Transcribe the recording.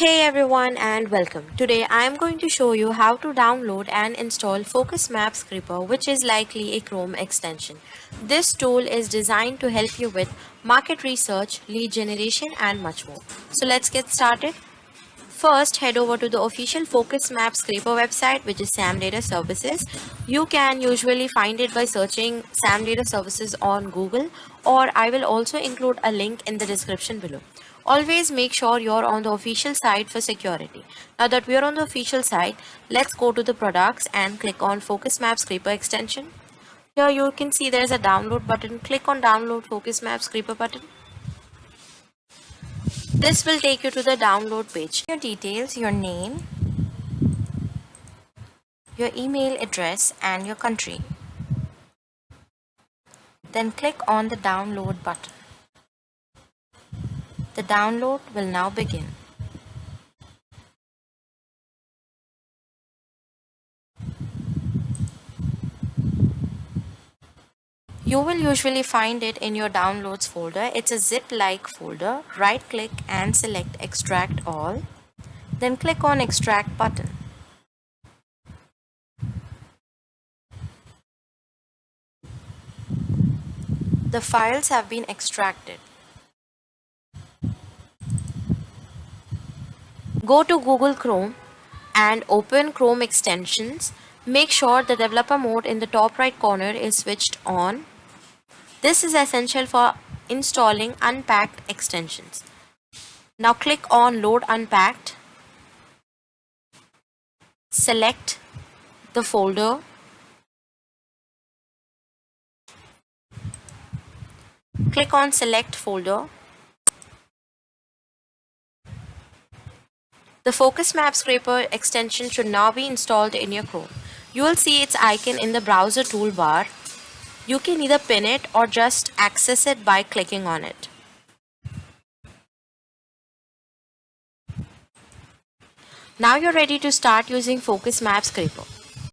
Hey everyone and welcome. Today I am going to show you how to download and install Focus Map Scraper, which is likely a Chrome extension. This tool is designed to help you with market research, lead generation and much more. So let's get started. First, head over to the official Focus Map Scraper website, which is SAM Data Services. You can usually find it by searching SAM Data Services on Google, or I will also include a link in the description below. Always make sure you're on the official site for security. Now that we're on the official site, let's go to the products and click on Focus Map Scraper extension. Here you can see there's a download button. Click on Download Focus Map Scraper button. This will take you to the download page. Your details, your name, your email address and your country. Then click on the download button. The download will now begin. You will usually find it in your downloads folder. It's a zip-like folder. Right click and select extract all. Then click on extract button. The files have been extracted. Go to Google Chrome and open Chrome extensions. Make sure the developer mode in the top right corner is switched on. This is essential for installing unpacked extensions. Now click on Load Unpacked. Select the folder. Click on Select Folder. The Focus Map Scraper extension should now be installed in your Chrome. You will see its icon in the browser toolbar. You can either pin it or just access it by clicking on it. Now you're ready to start using Focus Map Scraper.